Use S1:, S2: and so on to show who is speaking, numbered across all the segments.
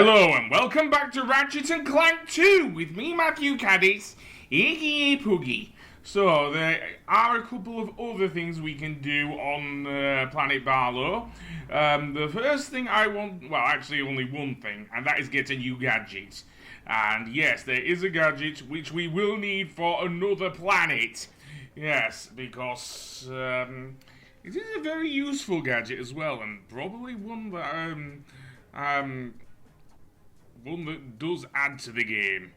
S1: Hello and welcome back to Ratchet and Clank 2 with me, Matthew Caddis, aka Puggy. So, there are a couple of other things we can do on Planet Barlow. The first thing I want, well, actually only one thing, and that is get a new gadget. And yes, there is a gadget which we will need for another planet. Yes, because it is a very useful gadget as well, and probably one that does add to the game,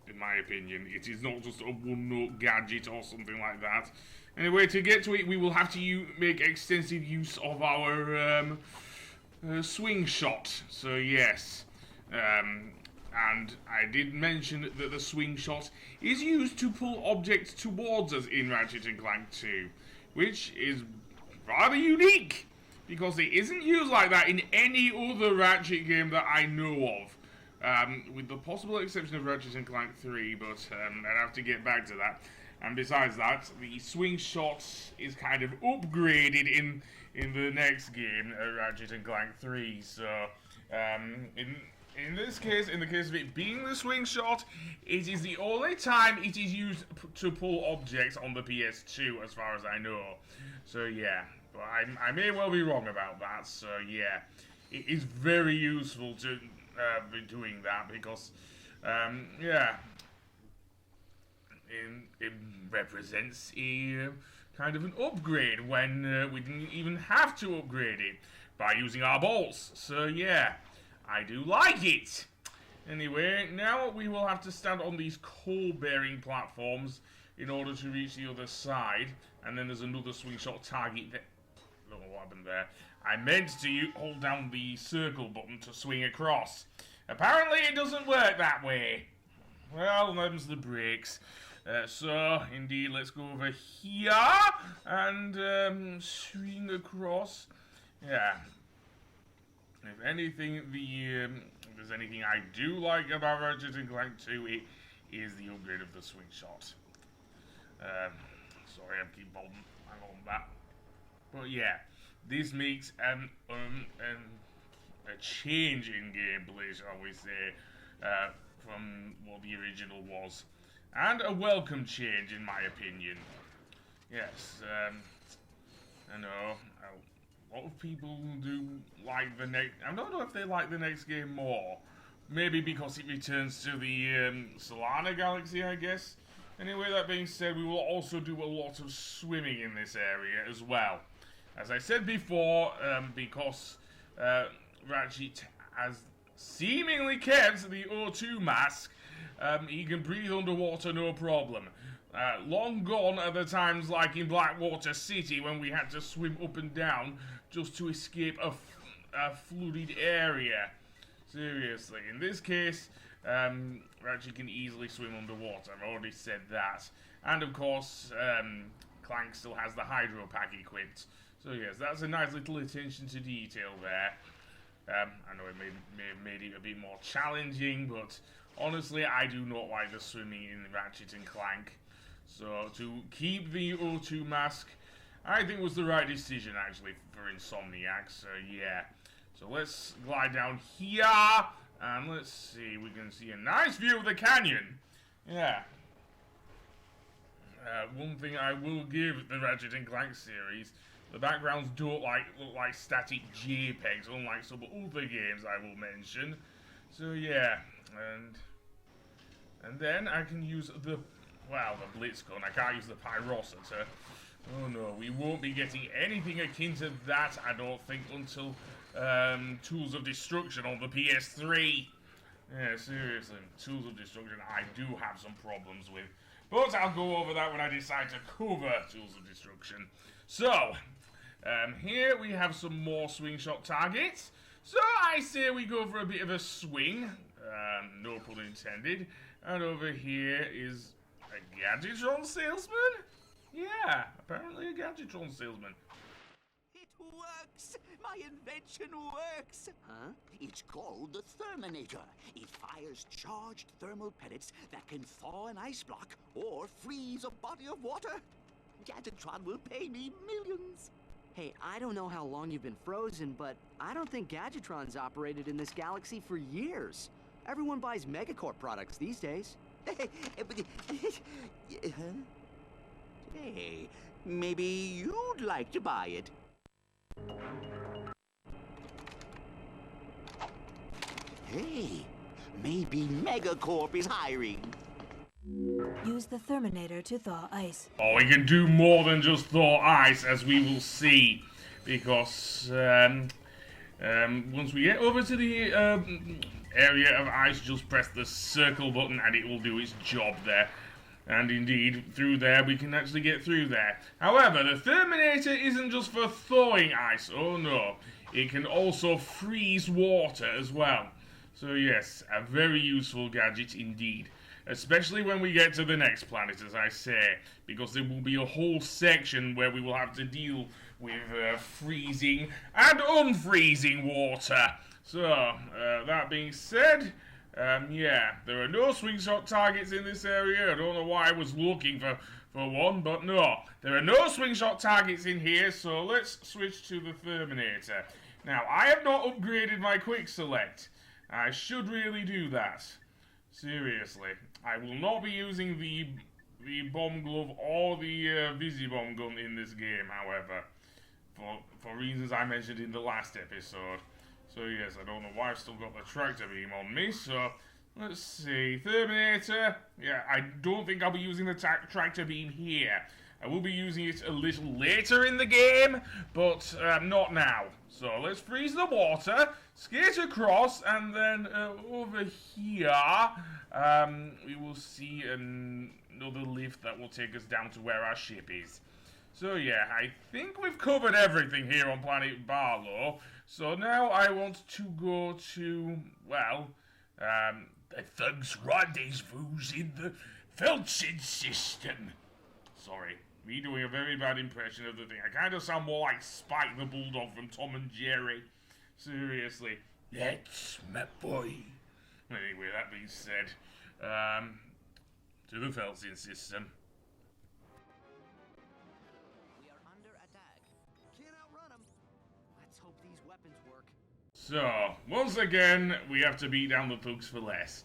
S1: in my opinion. It is not just a one-note gadget or something like that. Anyway, to get to it, we will have to make extensive use of our swing shot. So yes, and I did mention that the swing shot is used to pull objects towards us in Ratchet and Clank 2, which is rather unique, because it isn't used like that in any other Ratchet game that I know of. With the possible exception of Ratchet and Clank 3, but I'd have to get back to that. And besides that, the swing shot is kind of upgraded in the next game, Ratchet and Clank 3. So, in this case, in the case of it being the swing shot, it is the only time it is used to pull objects on the PS2, as far as I know. So yeah, but I may well be wrong about that. So yeah, it is very useful to be doing that, because yeah, it represents a kind of an upgrade when we didn't even have to upgrade it by using our bolts. So yeah, I do like it. Anyway, now we will have to stand on these coal-bearing platforms in order to reach the other side, and then there's another swing shot target there. I don't know what happened there. I meant to hold down the circle button to swing across. Apparently it doesn't work that way. Well, them's the brakes. So, indeed, let's go over here and swing across. Yeah. If anything, if there's anything I do like about Ratchet and Clank 2, it is the upgrade of the swing shot. Sorry, I keep holding on that. But yeah, this makes a change in gameplay, shall we say, from what the original was. And a welcome change, in my opinion. Yes, I know, a lot of people do like the next... I don't know if they like the next game more. Maybe because it returns to the Solana Galaxy, I guess. Anyway, that being said, we will also do a lot of swimming in this area as well. As I said before, because Ratchet has seemingly kept the O2 mask, he can breathe underwater no problem. Long gone are the times like in Blackwater City when we had to swim up and down just to escape a flooded area. Seriously, in this case, Ratchet can easily swim underwater. I've already said that. And of course, Clank still has the hydro pack equipped. So yes, that's a nice little attention to detail there. I know it may have made it a bit more challenging, but honestly, I do not like the swimming in Ratchet and Clank. So to keep the O2 mask, I think was the right decision actually for Insomniac. So yeah, so let's glide down here, and let's see, we can see a nice view of the canyon. Yeah. One thing I will give the Ratchet and Clank series, the backgrounds don't look like static JPEGs, unlike some other games I will mention. So yeah, and then I can use the Blitz gun. I can't use the Pyrocenter. Oh no, we won't be getting anything akin to that, I don't think, until Tools of Destruction on the PS3. Yeah, seriously, Tools of Destruction I do have some problems with. But I'll go over that when I decide to cover Tools of Destruction. So, here we have some more swing shot targets. So I say we go for a bit of a swing. No pun intended. And over here is a Gadgetron salesman? Yeah, apparently a Gadgetron salesman.
S2: It works! My invention works! Huh? It's called the Thermanator. It fires charged thermal pellets that can thaw an ice block or freeze a body of water. Gadgetron will pay me millions.
S3: Hey, I don't know how long you've been frozen, but I don't think Gadgetron's operated in this galaxy for years. Everyone buys Megacorp products these days.
S2: Huh? Hey, maybe you'd like to buy it. Hey, maybe Megacorp is hiring.
S4: Use the Thermanator to thaw ice.
S1: Oh, we can do more than just thaw ice, as we will see, because once we get over to the area of ice, just press the circle button and it will do its job there. And indeed, through there, we can actually get through there. However, the Thermanator isn't just for thawing ice, oh no. It can also freeze water as well. So yes, a very useful gadget indeed. Especially when we get to the next planet, as I say, because there will be a whole section where we will have to deal with freezing and unfreezing water. So, that being said, yeah, there are no swing shot targets in this area. I don't know why I was looking for one, but no, there are no swing shot targets in here, so let's switch to the Thermanator. Now, I have not upgraded my quick select. I should really do that. Seriously, I will not be using the bomb glove or the Visibomb gun in this game, however, for reasons I mentioned in the last episode. So yes, I don't know why I've still got the tractor beam on me, so let's see. Thermanator, yeah, I don't think I'll be using the tractor beam here. I will be using it a little later in the game, but not now. So let's freeze the water, skate across, and then over here, we will see another lift that will take us down to where our ship is. So yeah, I think we've covered everything here on Planet Barlow. So now I want to go to, well, the thugs rendezvous in the Felton system. Sorry. Me doing a very bad impression of the thing. I kind of sound more like Spike the Bulldog from Tom and Jerry. Seriously. That's my boy. Anyway, that being said, to the Felton system.
S3: We are under attack. Can't outrun them. Let's hope these weapons work.
S1: So, once again, we have to beat down the thugs for less.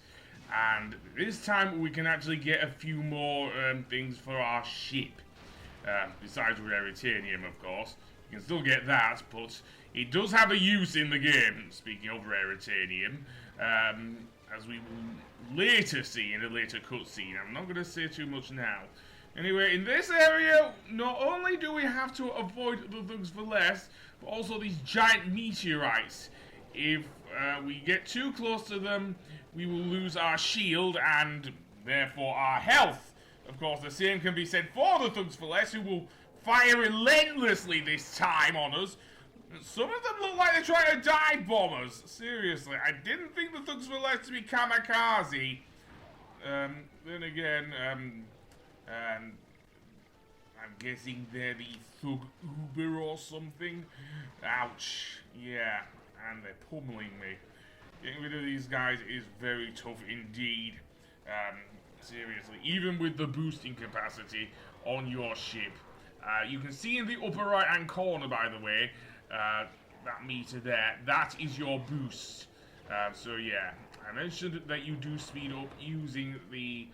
S1: And this time we can actually get a few more things for our ship. Besides Raritanium, of course. You can still get that, but it does have a use in the game, speaking of Raritanium, as we will later see in a later cutscene. I'm not going to say too much now. Anyway, in this area, not only do we have to avoid the thugs for less, but also these giant meteorites. If we get too close to them, we will lose our shield and therefore our health. Of course, the same can be said for the thugs for less, who will fire relentlessly this time on us. Some of them look like they're trying to dive bomb us. Seriously, I didn't think the thugs for less to be kamikaze. Then again, I'm guessing they're the thug Uber or something. Ouch. Yeah, and they're pummeling me. Getting rid of these guys is very tough indeed. Seriously, even with the boosting capacity on your ship. You can see in the upper right hand corner, by the way, that meter there, that is your boost. So yeah, I mentioned that you do speed up using the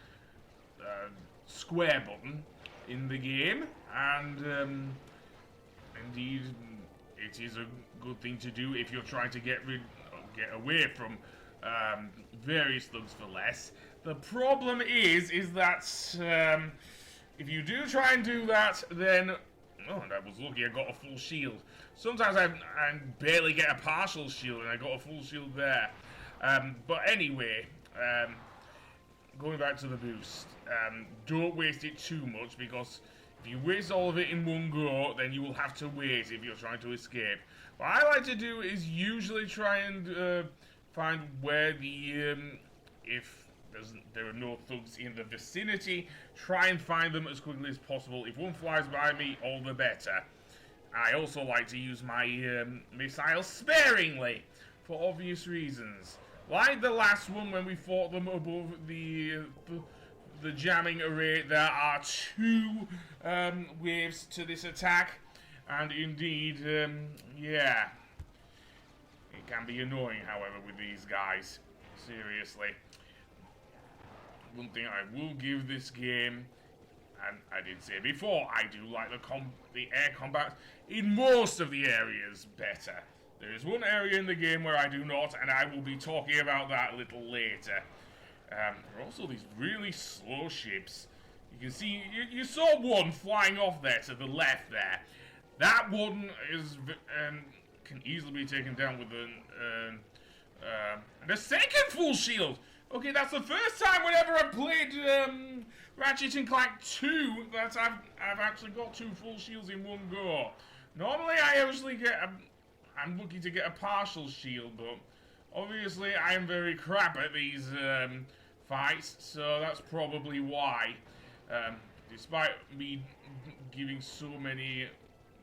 S1: square button in the game, and indeed it is a good thing to do if you're trying to get away from various thugs for less. The problem is that if you do try and do that, then oh, that was lucky. I got a full shield. Sometimes I barely get a partial shield, and I got a full shield there. But anyway, going back to the boost, don't waste it too much, because if you waste all of it in one go, then you will have to wait if you're trying to escape. What I like to do is usually try and find where the if there are no thugs in the vicinity, try and find them as quickly as possible. If one flies by me, all the better. I also like to use my missiles sparingly, for obvious reasons. Like the last one when we fought them above the jamming array, there are two waves to this attack. And indeed, yeah. It can be annoying, however, with these guys. Seriously. One thing I will give this game, and I did say before, I do like the air combat in most of the areas better. There is one area in the game where I do not, and I will be talking about that a little later. There are also these really slow ships. You can see, you saw one flying off there to the left there. That one is can easily be taken down with a second full shield. Okay, that's the first time whenever I've played Ratchet and Clank 2 that I've actually got 2 full shields in one go. Normally I usually I'm lucky to get a partial shield, but obviously I am very crap at these fights, so that's probably why. Despite me giving so many,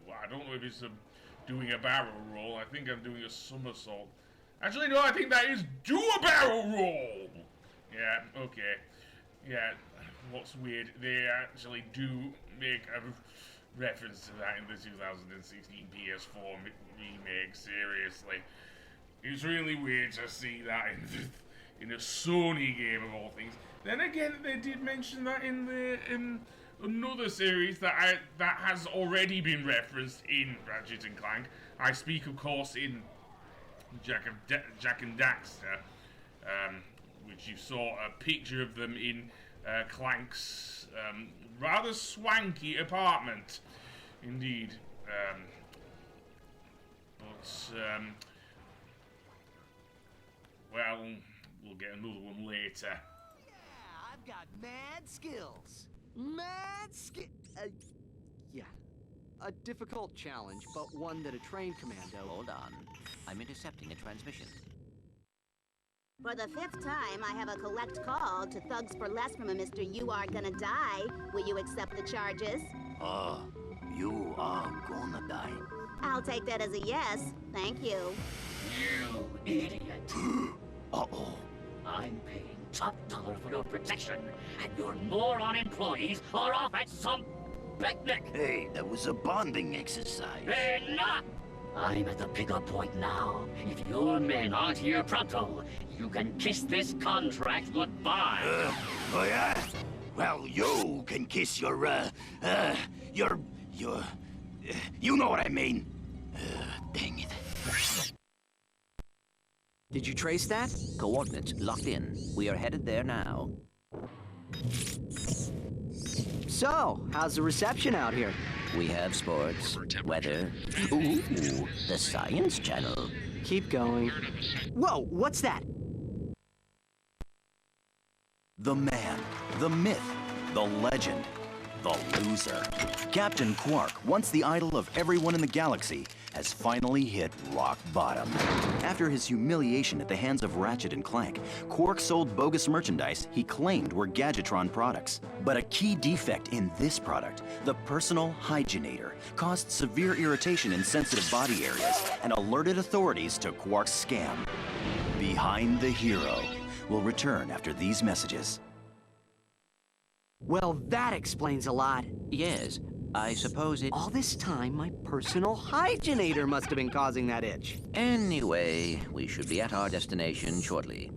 S1: well, I don't know if it's doing a barrel roll. I think I'm doing a somersault. Actually, no, I think that is do a barrel roll! Yeah, okay. Yeah, what's weird, they actually do make a reference to that in the 2016 PS4 remake, seriously. It's really weird to see that in a Sony game of all things. Then again, they did mention that in another series that has already been referenced in Ratchet and Clank. I speak, of course, in Jak and Daxter, which you saw a picture of them in Clank's rather swanky apartment, indeed. Well, we'll get another one later.
S3: Yeah, I've got mad skills. Mad skill. Yeah. A difficult challenge, but one that a trained commando...
S5: Hold on. I'm intercepting a transmission.
S6: For the 5th time, I have a collect call to Thugs for Less from a Mr. You Are Gonna Die. Will you accept the charges?
S2: You are gonna die.
S6: I'll take that as a yes. Thank you.
S7: You idiot.
S2: Uh-oh.
S7: I'm paying top dollar for your protection, and your moron employees are off at some picnic.
S2: Hey, that was a bonding exercise.
S7: Enough! I'm at the pickup point now. If your men aren't here pronto, you can kiss this contract goodbye.
S2: Oh yeah? Well, you can kiss your you know what I mean. Dang it.
S3: Did you trace that?
S5: Coordinates locked in. We are headed there now.
S3: So, how's the reception out here?
S5: We have sports, weather. Ooh, the Science Channel.
S3: Keep going. Whoa, what's that?
S8: The man, the myth, the legend, the loser. Captain Quark, once the idol of everyone in the galaxy, has finally hit rock bottom. After his humiliation at the hands of Ratchet and Clank, Quark sold bogus merchandise he claimed were Gadgetron products. But a key defect in this product, the Personal Hygienator, caused severe irritation in sensitive body areas and alerted authorities to Quark's scam. Behind the Hero will return after these messages.
S3: Well, that explains a lot.
S5: Yes, I suppose it...
S3: All this time, my Personal Hygienator must have been causing that itch.
S5: Anyway, we should be at our destination shortly.